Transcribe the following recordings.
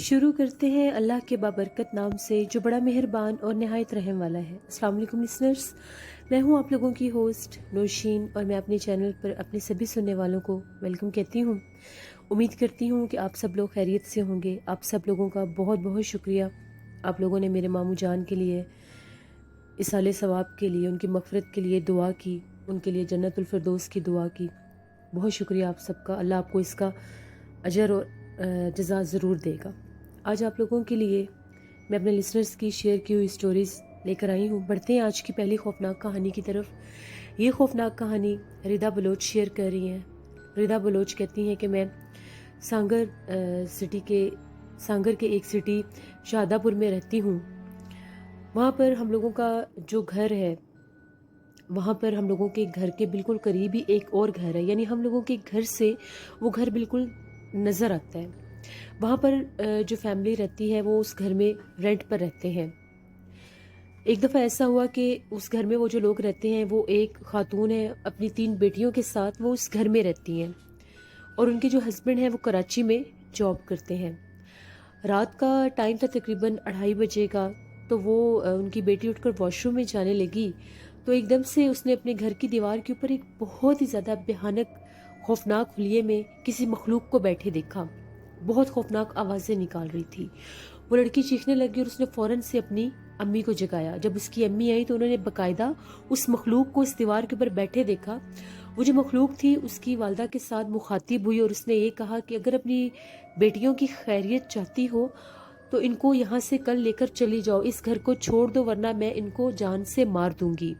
شروع کرتے ہیں اللہ کے بابرکت نام سے جو بڑا مہربان اور نہایت رحم والا ہے۔ السلام علیکم لسنرز، میں ہوں آپ لوگوں کی ہوسٹ نوشین، اور میں اپنے چینل پر اپنے سبھی سننے والوں کو ویلکم کہتی ہوں۔ امید کرتی ہوں کہ آپ سب لوگ خیریت سے ہوں گے۔ آپ سب لوگوں کا بہت بہت شکریہ، آپ لوگوں نے میرے ماموں جان کے لیے، اصال ثواب کے لیے، ان کی مغفرت کے لیے دعا کی، ان کے لیے جنت الفردوس کی دعا کی۔ بہت شکریہ آپ سب کا، اللہ آپ کو اس کا اجر اور جزا ضرور دے گا۔ آج آپ لوگوں کے لیے میں اپنے لسنرز کی شیئر کی ہوئی سٹوریز لے کر آئی ہوں۔ بڑھتے ہیں آج کی پہلی خوفناک کہانی کی طرف۔ یہ خوفناک کہانی ردا بلوچ شیئر کر رہی ہیں۔ ردا بلوچ کہتی ہیں کہ میں سانگر کے ایک سٹی شہادہ پور میں رہتی ہوں۔ وہاں پر ہم لوگوں کا جو گھر ہے، وہاں پر ہم لوگوں کے گھر کے بالکل قریب ہی ایک اور گھر ہے، یعنی ہم لوگوں کے گھر سے وہ گھر بالکل نظر آتا ہے۔ وہاں پر جو فیملی رہتی ہے وہ اس گھر میں رینٹ پر رہتے ہیں۔ ایک دفعہ ایسا ہوا کہ اس گھر میں وہ جو لوگ رہتے ہیں، وہ ایک خاتون ہے اپنی 3 بیٹیوں کے ساتھ، وہ اس گھر میں رہتی ہیں، اور ان کے جو ہسبینڈ ہیں وہ کراچی میں جاب کرتے ہیں۔ رات کا ٹائم تھا تقریباً 2:30 بجے کا، تو وہ ان کی بیٹی اٹھ کر واش روم میں جانے لگی تو ایک دم سے اس نے اپنے گھر کی دیوار کے اوپر ایک بہت ہی زیادہ بھیانک خوفناک خلیے میں کسی مخلوق کو بیٹھے دیکھا۔ بہت خوفناک آوازیں نکال رہی تھی۔ وہ لڑکی چیخنے لگی اور اس نے فوراً سے اپنی امی کو جگایا۔ جب اس کی امی آئی تو انہوں نے باقاعدہ اس مخلوق کو اس دیوار کے اوپر بیٹھے دیکھا۔ وہ جو مخلوق تھی اس کی والدہ کے ساتھ مخاطب ہوئی اور اس نے یہ کہا کہ اگر اپنی بیٹیوں کی خیریت چاہتی ہو تو ان کو یہاں سے کل لے کر چلی جاؤ، اس گھر کو چھوڑ دو ورنہ میں ان کو جان سے مار دوں گی۔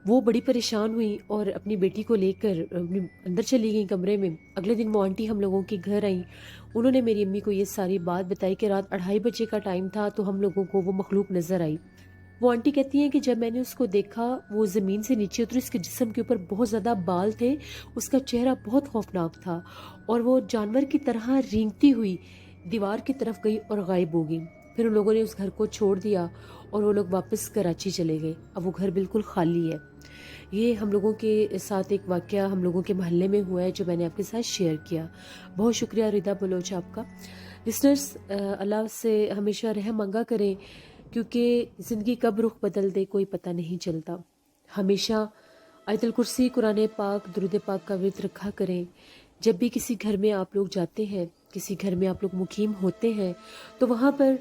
وہ بڑی پریشان ہوئی اور اپنی بیٹی کو لے کر اندر چلی گئی کمرے میں۔ اگلے دن وہ آنٹی ہم لوگوں کے گھر آئیں، انہوں نے میری امی کو یہ ساری بات بتائی کہ رات 2:30 بجے کا ٹائم تھا تو ہم لوگوں کو وہ مخلوق نظر آئی۔ وہ آنٹی کہتی ہیں کہ جب میں نے اس کو دیکھا وہ زمین سے نیچے اتری، اس کے جسم کے اوپر بہت زیادہ بال تھے، اس کا چہرہ بہت خوفناک تھا اور وہ جانور کی طرح رینگتی ہوئی دیوار کی طرف گئی اور غائب ہو گئی۔ پھر ان لوگوں نے اس گھر کو چھوڑ دیا اور وہ لوگ واپس کراچی چلے گئے۔ اب وہ گھر بالکل خالی ہے۔ یہ ہم لوگوں کے ساتھ ایک واقعہ ہم لوگوں کے محلے میں ہوا ہے جو میں نے آپ کے ساتھ شیئر کیا۔ بہت شکریہ ردا بلوچ آپ کا۔ لسنرز، اللہ سے ہمیشہ رحم مانگا کریں، کیونکہ زندگی کب رخ بدل دے کوئی پتہ نہیں چلتا۔ ہمیشہ آیت الکرسی، قرآن پاک، درود پاک کا ورد رکھا کریں۔ جب بھی کسی گھر میں آپ لوگ جاتے ہیں، کسی گھر میں آپ لوگ مقیم ہوتے ہیں، تو وہاں پر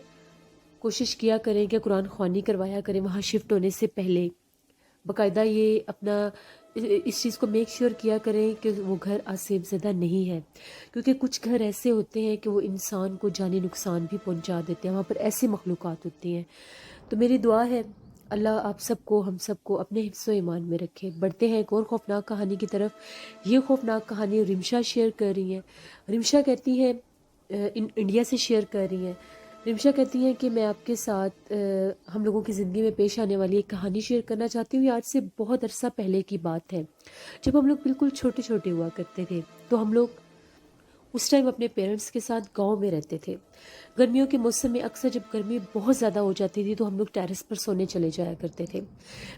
کوشش کیا کریں کہ قرآن خوانی کروایا کریں وہاں شفٹ ہونے سے پہلے۔ باقاعدہ یہ اپنا اس چیز کو میک شیور کیا کریں کہ وہ گھر آسیب زدہ نہیں ہے، کیونکہ کچھ گھر ایسے ہوتے ہیں کہ وہ انسان کو جانی نقصان بھی پہنچا دیتے ہیں، وہاں پر ایسی مخلوقات ہوتی ہیں۔ تو میری دعا ہے اللہ آپ سب کو، ہم سب کو اپنے حفظ و ایمان میں رکھے۔ بڑھتے ہیں ایک اور خوفناک کہانی کی طرف۔ یہ خوفناک کہانی رمشا شیئر کر رہی ہیں۔ رمشا کہتی ہیں، انڈیا سے شیئر کر رہی ہیں۔ رمشا کہتی ہیں کہ میں آپ کے ساتھ ہم لوگوں کی زندگی میں پیش آنے والی ایک کہانی شیئر کرنا چاہتی ہوں۔ یہ آج سے بہت عرصہ پہلے کی بات ہے، جب ہم لوگ بالکل چھوٹے چھوٹے ہوا کرتے تھے۔ تو ہم لوگ اس ٹائم اپنے پیرنٹس کے ساتھ گاؤں میں رہتے تھے۔ گرمیوں کے موسم میں اکثر جب گرمی بہت زیادہ ہو جاتی تھی تو ہم لوگ ٹیرس پر سونے چلے جایا کرتے تھے۔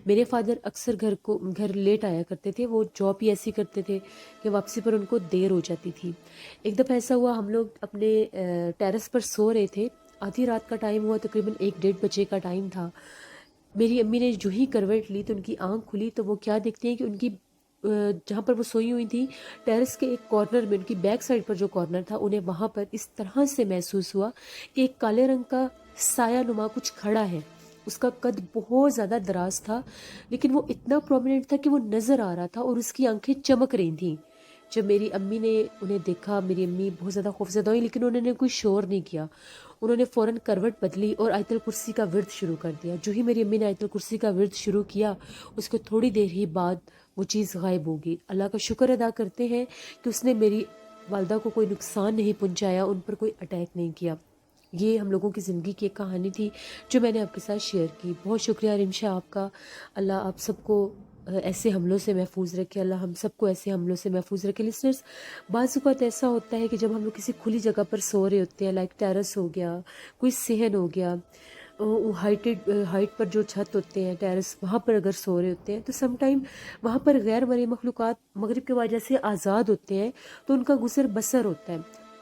میرے فادر اکثر گھر لیٹ آیا کرتے تھے، وہ جاب ہی ایسی کرتے تھے کہ واپسی پر ان کو دیر ہو جاتی تھی۔ ایک دفعہ ایسا ہوا، ہم لوگ اپنے ٹیرس پر سو رہے تھے، آدھی رات کا ٹائم ہوا، تقریباً 1-1:30 بجے کا ٹائم تھا۔ میری امی نے جو ہی کروٹ لی تو ان کی آنکھ کھلی تو وہ کیا دیکھتی ہیں کہ ان کی جہاں پر وہ سوئی ہوئی تھی، ٹیرس کے ایک کارنر میں، ان کی بیک سائڈ پر جو کارنر تھا، انہیں وہاں پر اس طرح سے محسوس ہوا کہ ایک کالے رنگ کا سایہ نما کچھ کھڑا ہے۔ اس کا قد بہت زیادہ دراز تھا، لیکن وہ اتنا پرومیننٹ تھا کہ وہ نظر آ رہا تھا اور اس کی آنکھیں چمک رہی تھیں۔ جب میری امی نے انہیں دیکھا، میری امی بہت زیادہ خوفزدہ ہوئی، لیکن انہوں نے کوئی شور نہیں کیا۔ انہوں نے فوراً کروٹ بدلی اور آیت الکرسی کا ورد شروع کر دیا۔ جو ہی میری امی نے آیت الکرسی کا ورد شروع کیا، اس کو تھوڑی دیر ہی بعد وہ چیز غائب ہوگی۔ اللہ کا شکر ادا کرتے ہیں کہ اس نے میری والدہ کو کوئی نقصان نہیں پہنچایا، ان پر کوئی اٹیک نہیں کیا۔ یہ ہم لوگوں کی زندگی کی ایک کہانی تھی جو میں نے آپ کے ساتھ شیئر کی۔ بہت شکریہ رمشا آپ کا۔ اللہ آپ سب کو ایسے حملوں سے محفوظ رکھے، اللہ ہم سب کو ایسے حملوں سے محفوظ رکھے۔ لسنرز، بعض اوقات ایسا ہوتا ہے کہ جب ہم لوگ کسی کھلی جگہ پر سو رہے ہوتے ہیں، لائک ٹیرس ہو گیا، کوئی صحن ہو گیا، ہائٹ پر جو چھت ہوتے ہیں ٹیرس، وہاں پر اگر سو رہے ہوتے ہیں تو سم ٹائم وہاں پر غیر مرئی مخلوقات مغرب کی وجہ سے آزاد ہوتے ہیں، تو ان کا گزر بسر ہوتا ہے۔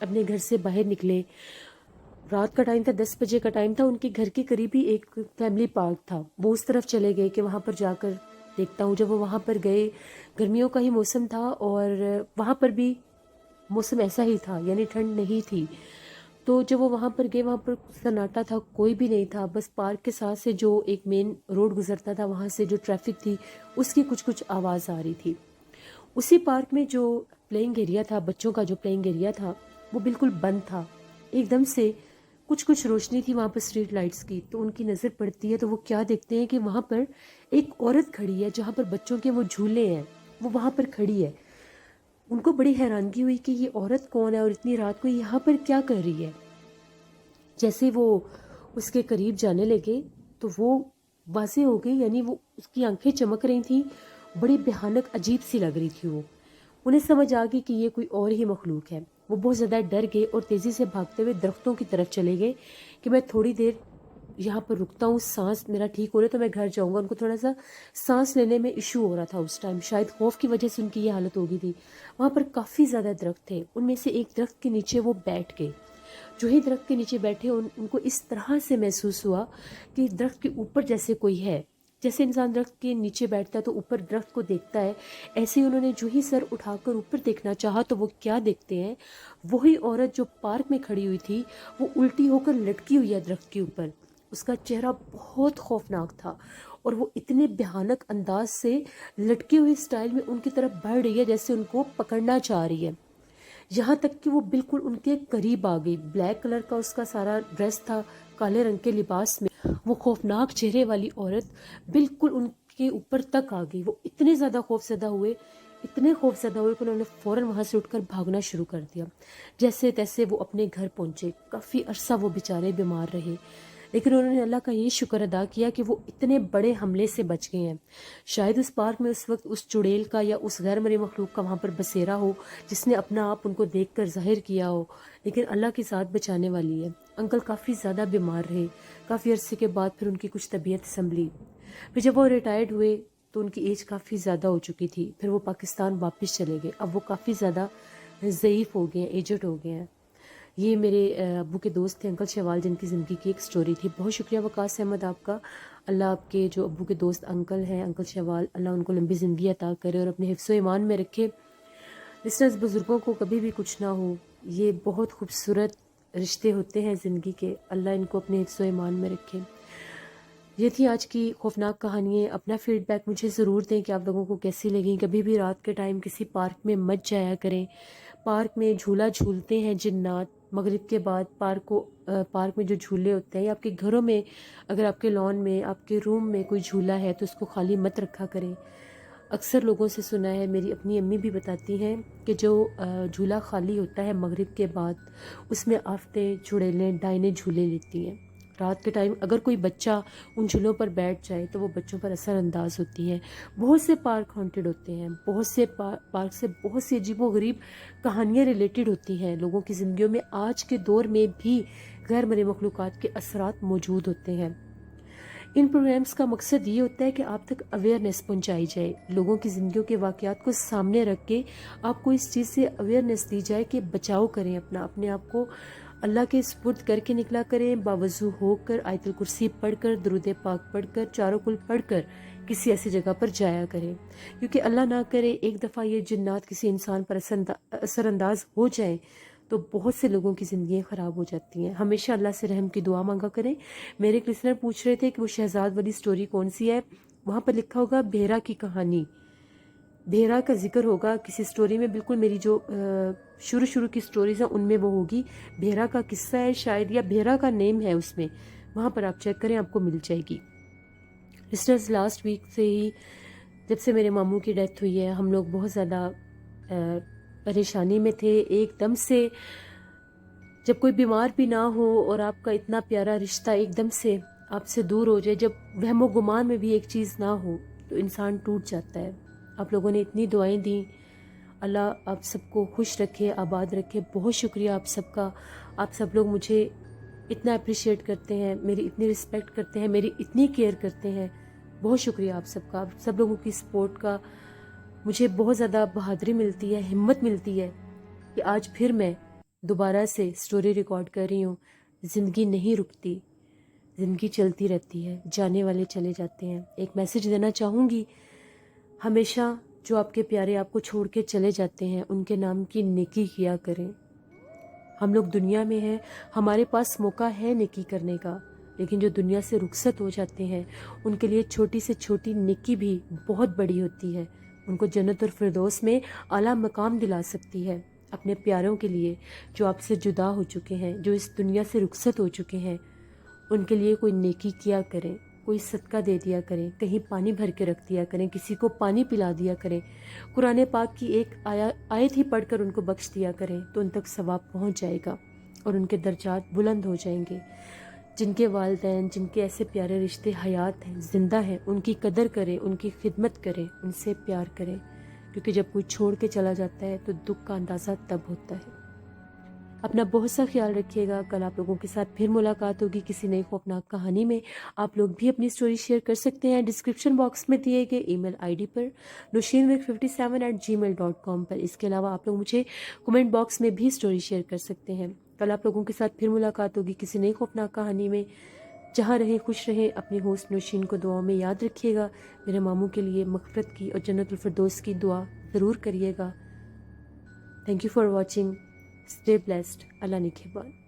اپنے گھر سے باہر نکلے. رات کا ٹائم تھا، 10 بجے کا ٹائم تھا. ان کے گھر کے قریب ہی ایک فیملی پارک تھا. وہ اس طرف چلے گئے کہ وہاں پر جا کر دیکھتا ہوں. جب وہ وہاں پر گئے، گرمیوں کا ہی موسم تھا اور وہاں پر بھی موسم ایسا ہی تھا، یعنی ٹھنڈ نہیں تھی. تو جب وہ وہاں پر گئے، وہاں پر سناٹا تھا، کوئی بھی نہیں تھا. بس پارک کے ساتھ سے جو ایک مین روڈ گزرتا تھا، وہاں سے جو ٹریفک تھی اس کی کچھ آواز آ رہی تھی. اسی پارک میں جو پلینگ ایریا تھا، بچوں کا جو پلینگ ایریا تھا، وہ بالکل بند تھا. ایک دم سے کچھ روشنی تھی وہاں پر اسٹریٹ لائٹس کی. تو ان کی نظر پڑتی ہے تو وہ کیا دیکھتے ہیں کہ وہاں پر ایک عورت کھڑی ہے جہاں پر بچوں کے وہ جھولے ہیں، وہ وہاں پر کھڑی ہے. ان کو بڑی حیرانگی ہوئی کہ یہ عورت کون ہے اور اتنی رات کو یہاں پر کیا کر رہی ہے. جیسے وہ اس کے قریب جانے لگے تو وہ واضح ہو گئی، یعنی وہ اس کی آنکھیں چمک رہی تھیں، بڑی بھیانک عجیب سی لگ رہی تھی. وہ انہیں سمجھ آ گئی کہ یہ کوئی اور ہی مخلوق ہے. وہ بہت زیادہ ڈر گئے اور تیزی سے بھاگتے ہوئے درختوں کی طرف چلے گئے کہ میں تھوڑی دیر یہاں پر رکتا ہوں، سانس میرا ٹھیک ہو رہا ہے تو میں گھر جاؤں گا. ان کو تھوڑا سا سانس لینے میں ایشو ہو رہا تھا اس ٹائم، شاید خوف کی وجہ سے ان کی یہ حالت ہو گئی تھی. وہاں پر کافی زیادہ درخت تھے. ان میں سے ایک درخت کے نیچے وہ بیٹھ گئے. جو ہی درخت کے نیچے بیٹھے، ان کو اس طرح سے محسوس ہوا کہ درخت کے اوپر جیسے کوئی ہے. جیسے انسان درخت کے نیچے بیٹھتا ہے تو اوپر درخت کو دیکھتا ہے، ایسے ہی انہوں نے جو ہی سر اٹھا کر اوپر دیکھنا چاہا تو وہ کیا دیکھتے ہیں، وہی عورت جو پارک میں کھڑی ہوئی تھی وہ الٹی ہو کر لٹکی ہوئی ہے درخت کے اوپر. اس کا چہرہ بہت خوفناک تھا اور وہ اتنے بھیانک انداز سے لٹکی ہوئی سٹائل میں ان کی طرف بڑھ رہی ہے جیسے ان کو پکڑنا چاہ رہی ہے. یہاں تک کہ وہ بالکل ان کے قریب آ گئی. بلیک کلر کا اس کا سارا ڈریس تھا، کالے رنگ کے لباس میں وہ خوفناک چہرے والی عورت بالکل ان کے اوپر تک آ گئی. وہ اتنے زیادہ خوفزدہ ہوئے کہ انہوں نے فوراً وہاں سے اٹھ کر بھاگنا شروع کر دیا. جیسے تیسے وہ اپنے گھر پہنچے. کافی عرصہ وہ بیچارے بیمار رہے، لیکن انہوں نے اللہ کا یہ شکر ادا کیا کہ وہ اتنے بڑے حملے سے بچ گئے ہیں. شاید اس پارک میں اس وقت اس چڑیل کا یا اس غیر مرئی مخلوق کا وہاں پر بسیرا ہو جس نے اپنا آپ ان کو دیکھ کر ظاہر کیا ہو، لیکن اللہ کی ذات بچانے والی ہے. انکل کافی زیادہ بیمار رہے. کافی عرصے کے بعد پھر ان کی کچھ طبیعت سنبھلی. پھر جب وہ ریٹائرڈ ہوئے تو ان کی ایج کافی زیادہ ہو چکی تھی. پھر وہ پاکستان واپس چلے گئے. اب وہ کافی زیادہ ضعیف ہو گئے ہیں، ایجڈ ہو گئے ہیں. یہ میرے ابو کے دوست تھے انکل شوال، جن کی زندگی کی ایک سٹوری تھی. بہت شکریہ وقاص احمد آپ کا. اللہ آپ کے جو ابو کے دوست انکل ہیں، انکل شوال، اللہ ان کو لمبی زندگی عطا کرے اور اپنے حفظ و ایمان میں رکھے. لسنرز، بزرگوں کو کبھی بھی کچھ نہ ہو، یہ بہت خوبصورت رشتے ہوتے ہیں زندگی کے. اللہ ان کو اپنے حفظ و ایمان میں رکھے. یہ تھی آج کی خوفناک کہانیاں. اپنا فیڈ بیک مجھے ضرور دیں کہ آپ لوگوں کو کیسی لگیں. کبھی بھی رات کے ٹائم کسی پارک میں مت جایا کریں. پارک میں جھولا جھولتے ہیں جنات. مغرب کے بعد پارک میں جو جھولے ہوتے ہیں، یا آپ کے گھروں میں اگر آپ کے لان میں، آپ کے روم میں کوئی جھولا ہے تو اس کو خالی مت رکھا کریں. اکثر لوگوں سے سنا ہے، میری اپنی امی بھی بتاتی ہیں کہ جو جھولا خالی ہوتا ہے مغرب کے بعد، اس میں آفتیں، چڑیلیں، ڈائنیں جھولے لیتی ہیں. رات کے ٹائم اگر کوئی بچہ ان جھولوں پر بیٹھ جائے تو وہ بچوں پر اثر انداز ہوتی ہیں. بہت سے پارک ہانٹڈ ہوتے ہیں. بہت سے پارک سے بہت سی عجیب و غریب کہانیاں ریلیٹڈ ہوتی ہیں. لوگوں کی زندگیوں میں آج کے دور میں بھی غیر مرئی مخلوقات کے اثرات موجود ہوتے ہیں. ان پروگرامز کا مقصد یہ ہوتا ہے کہ آپ تک اویئرنیس پہنچائی جائے. لوگوں کی زندگیوں کے واقعات کو سامنے رکھ کے آپ کو اس چیز سے اویئرنیس دی جائے کہ بچاؤ کریں اپنے آپ کو اللہ کے سپرد کر کے نکلا کریں. باوضو ہو کر آیت الکرسی پڑھ کر، درود پاک پڑھ کر، چاروں کل پڑھ کر کسی ایسی جگہ پر جایا کریں. کیونکہ اللہ نہ کرے ایک دفعہ یہ جنات کسی انسان پر اثر انداز ہو جائیں تو بہت سے لوگوں کی زندگیاں خراب ہو جاتی ہیں. ہمیشہ اللہ سے رحم کی دعا مانگا کریں. میرے ایک لسنر پوچھ رہے تھے کہ وہ شہزاد والی سٹوری کون سی ہے. وہاں پر لکھا ہوگا بھیرا کی کہانی. بھیرا کا ذکر ہوگا کسی سٹوری میں. بالکل میری جو شروع کی سٹوریز ہیں ان میں وہ ہوگی. بھیرا کا قصہ ہے شاید، یا بھیرا کا نیم ہے اس میں. وہاں پر آپ چیک کریں، آپ کو مل جائے گی. لسنرز، لاسٹ ویک سے ہی جب سے میرے ماموں کی ڈیتھ ہوئی ہے، ہم لوگ بہت زیادہ پریشانی میں تھے. ایک دم سے جب کوئی بیمار بھی نہ ہو اور آپ کا اتنا پیارا رشتہ ایک دم سے آپ سے دور ہو جائے، جب وہم و گمان میں بھی ایک چیز نہ ہو تو انسان ٹوٹ جاتا ہے. آپ لوگوں نے اتنی دعائیں دیں. اللہ آپ سب کو خوش رکھے، آباد رکھے. بہت شکریہ آپ سب کا. آپ سب لوگ مجھے اتنا اپریشیٹ کرتے ہیں، میری اتنی رسپیکٹ کرتے ہیں، میری اتنی کیئر کرتے ہیں. بہت شکریہ آپ سب کا. آپ سب لوگوں کی سپورٹ کا مجھے بہت زیادہ بہادری ملتی ہے، ہمت ملتی ہے کہ آج پھر میں دوبارہ سے اسٹوری ریکارڈ کر رہی ہوں۔ زندگی نہیں رکتی، زندگی چلتی رہتی ہے، جانے والے چلے جاتے ہیں۔ ایک میسیج دینا چاہوں گی، ہمیشہ جو آپ کے پیارے آپ کو چھوڑ کے چلے جاتے ہیں ان کے نام کی نیکی کیا کریں۔ ہم لوگ دنیا میں ہیں، ہمارے پاس موقع ہے نیکی کرنے کا، لیکن جو دنیا سے رخصت ہو جاتے ہیں ان کے لیے چھوٹی سے چھوٹی نیکی بھی بہت بڑی ہوتی ہے، ان کو جنت الفردوس میں اعلیٰ مقام دلا سکتی ہے۔ اپنے پیاروں کے لیے جو آپ سے جدا ہو چکے ہیں، جو اس دنیا سے رخصت ہو چکے ہیں، ان کے لیے کوئی نیکی کیا کریں، کوئی صدقہ دے دیا کریں، کہیں پانی بھر کے رکھ دیا کریں، کسی کو پانی پلا دیا کریں، قرآن پاک کی ایک آیت ہی پڑھ کر ان کو بخش دیا کریں تو ان تک ثواب پہنچ جائے گا اور ان کے درجات بلند ہو جائیں گے۔ جن کے والدین، جن کے ایسے پیارے رشتے حیات ہیں، زندہ ہیں، ان کی قدر کریں، ان کی خدمت کریں، ان سے پیار کریں، کیونکہ جب کوئی چھوڑ کے چلا جاتا ہے تو دکھ کا اندازہ تب ہوتا ہے۔ اپنا بہت سا خیال رکھیے گا۔ کل آپ لوگوں کے ساتھ پھر ملاقات ہوگی کسی نئی خوفناک کہانی میں۔ آپ لوگ بھی اپنی سٹوری شیئر کر سکتے ہیں ڈسکرپشن باکس میں دیے گئے ای میل آئی ڈی پر noshinwig57@gmail.com پر۔ اس کے علاوہ آپ لوگ مجھے کمنٹ باکس میں بھی سٹوری شیئر کر سکتے ہیں۔ کل آپ لوگوں کے ساتھ پھر ملاقات ہوگی کسی نئی خوفناک کہانی میں۔ جہاں رہیں خوش رہیں، اپنی ہوسٹ نوشین کو دعاؤں میں یاد رکھیے گا۔ میرے ماموں کے لیے مغفرت کی اور جنت الفردوس کی دعا ضرور کریے گا۔ Thank you for watching. Stay blessed. اللہ نگہبان۔